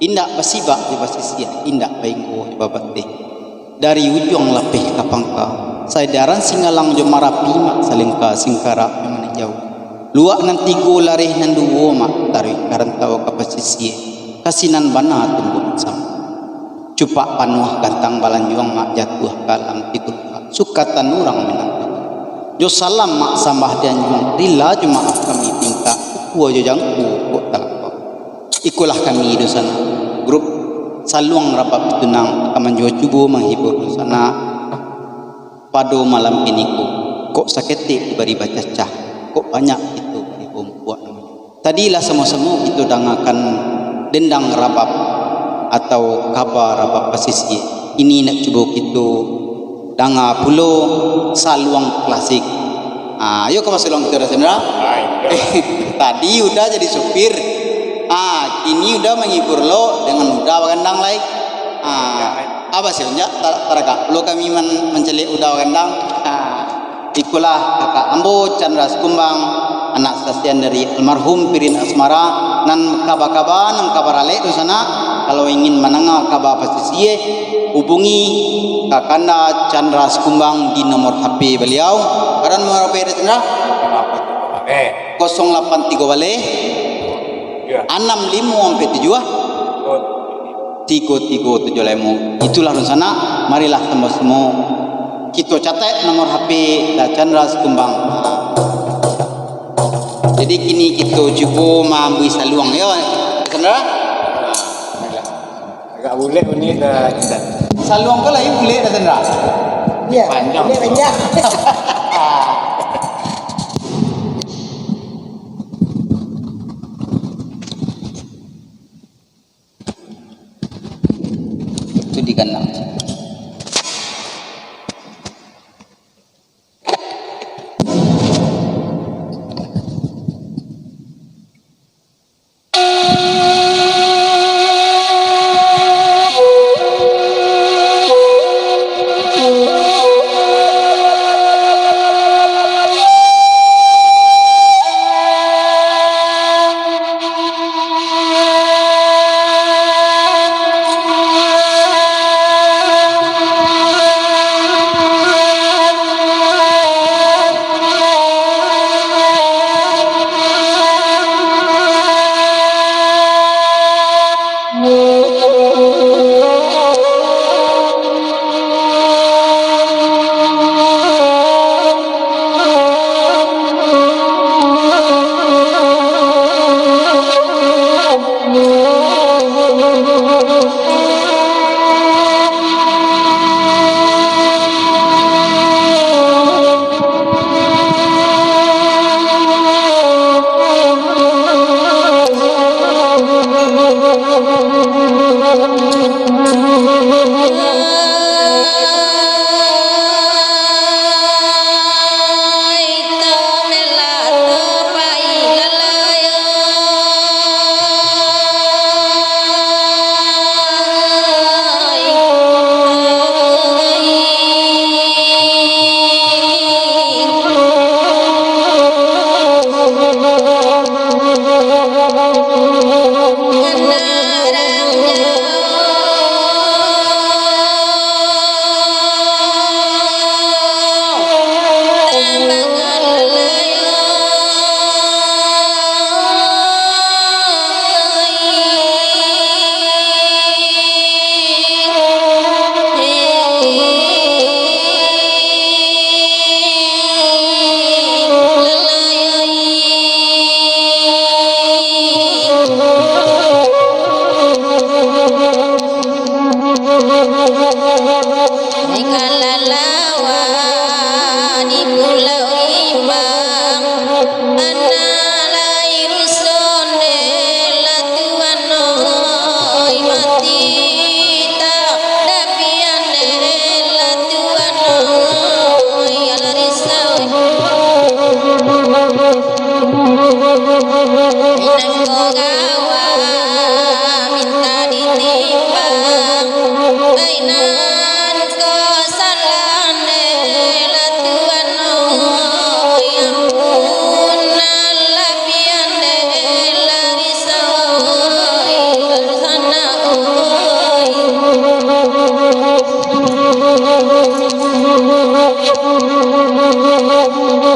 indak basibak di basisia, indak baingko di babate. Dari ujung lapeh kapangka, sadaran singalang jo marapi mak salingka singkara yang jauh. Luak nan tigo larih nan duwo mak tarik karantau kapasisia, kasinan bana tumbuh sam. Cupak panuh gantang balanjuang mak jatuh kalam titul sukatan orang Minang. Jo salam mak sambah dan juang rila jemaah kami tingkah kuo jo jangku kok talak. Ikulah kami di sana grup Saluang Rabab Pitunang akan jo cubo menghibur di sana pada malam ini kok saketi diberi baca cah kok banyak itu di buat tadilah semua-semua itu dangakan dendang rabab atau kabar rabab pasisi ini nak cuba kita danga pulo saluang klasik. Ayo ke Saluang itu Candra. Tadi udah jadi supir. Kini udah menghibur lo dengan udah gandang lain. Apa sih enggak taraka lo kami mencelik udah gandang. Ikulah kakak ambo Candra Sekumbang anak sasian dari almarhum Pirin Asmara nan kabar-kabar nan kabar alek di sana. Kalau ingin menengah kabar pasisi hubungi kakanda Candra Sekumbang di nomor HP beliau. Karena nomor HP Candra 083 balik 6547 337 itulah di sana. Marilah semua kita catat nomor HP Candra Sekumbang. Jadi kini kita cuba mampu saluang ya Candra. Agak boleh ini dah cinta. Saluang kau lagi boleh dah Candra. Ya, Panjang. boleh panjang. Itu di kandang.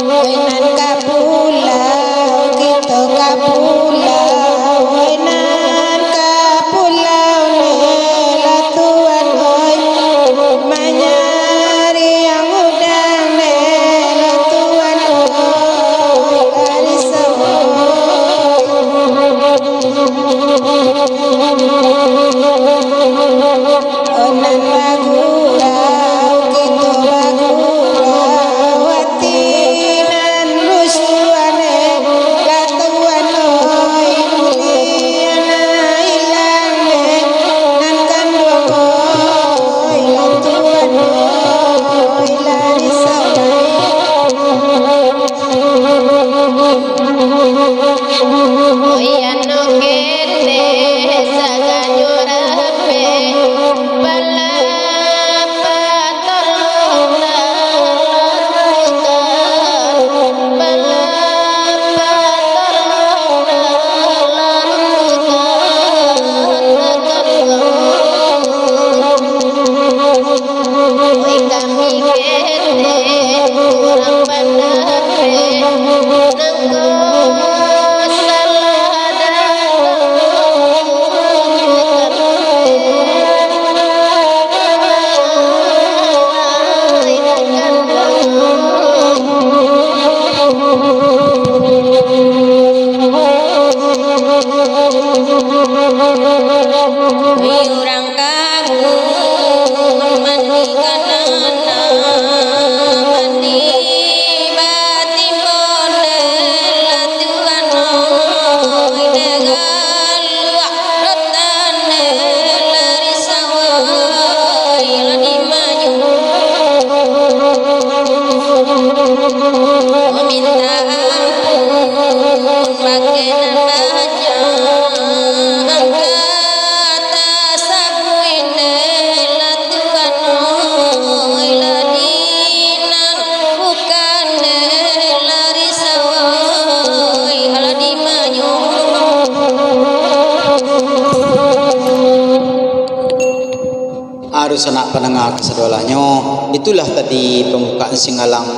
Nan kapulau kita kapulau, nan kapulau latuan oi, manyari yang udang latuan oi, dari onan bagurau kita bagurau, hatinan lusuane latuan oi, muliana ilang nan kandung oi, latuan oi, lari oi ano kene saganyo rape bala patolong lalukan bala patolong lalukan oi kami kene kurang bandape nangko orang kamu mandikan anak mandi batin pondel latuan oi dengan luak rotan lari sawai ladi maju minta ampun bagian baja harus anak pendengar kesedolannya. Itulah tadi pembukaan Singalang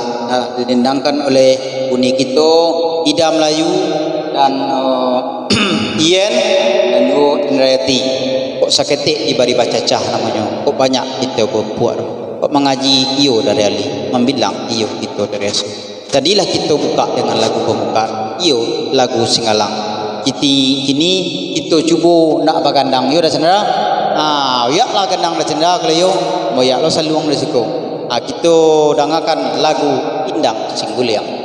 didendangkan oleh Uni Kito, Ida Melayu dan Ian dan juga Indrayati. Kok saketik dibari baca cah namanya. Kok banyak kita berbuat. Kok mengaji iyo dari Ali, membilang iyo kita dari Asu. Tadilah kita buka dengan lagu pembukaan iyo lagu Singalang. Kini kita cuba nak bagandang yo dah saudara. Ya lah kendang dah cendera kalau yo, moyak lo saluang resiko. Kita dengarkan lagu Indang Singguliang.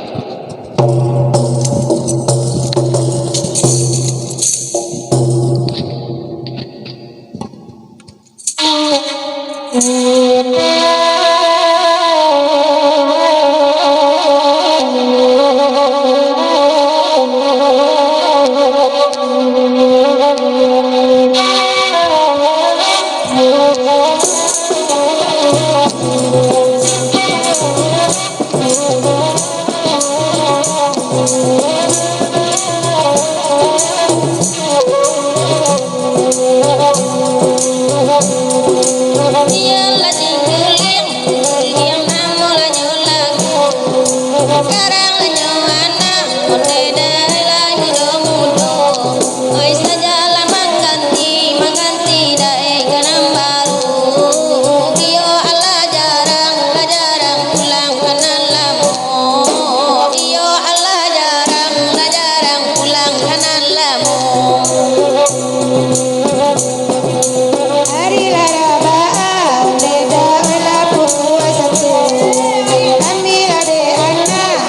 Ambil ade anak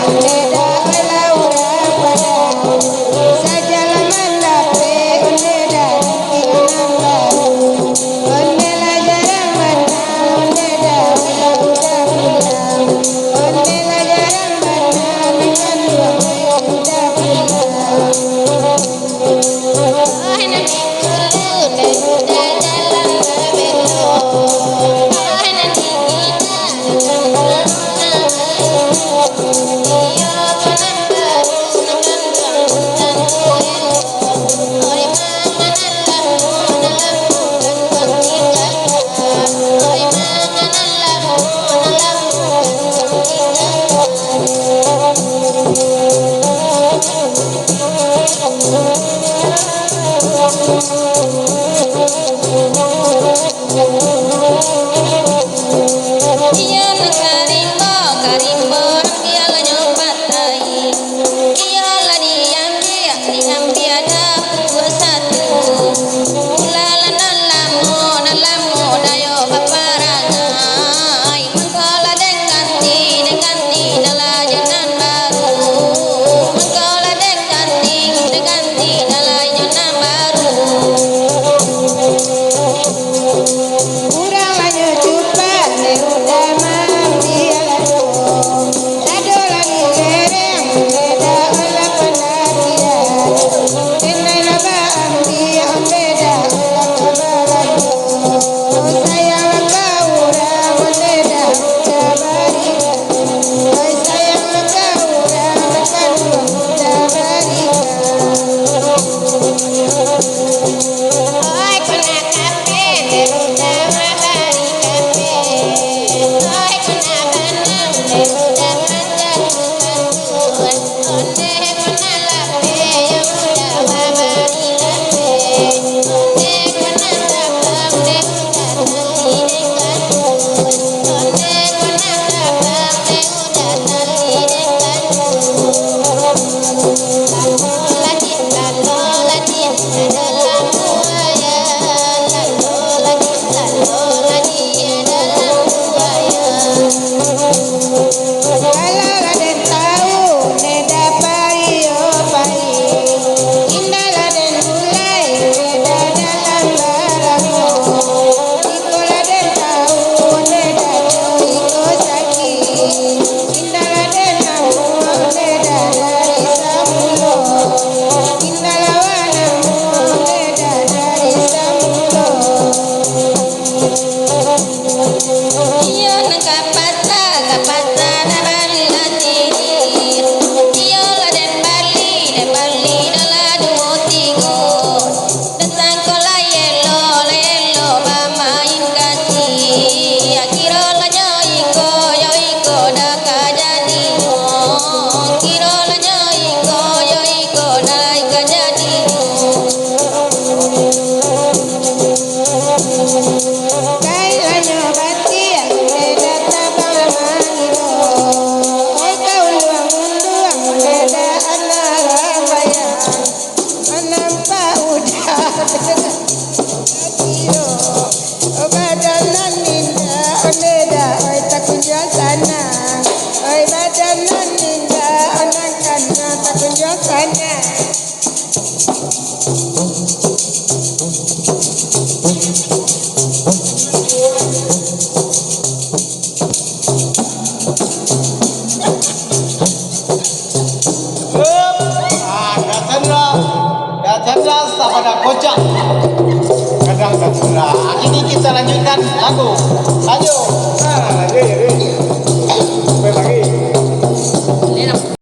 sana. Candra pada kocak. Kadang Candra. Ini kita lanjutkan lagu. Ayo.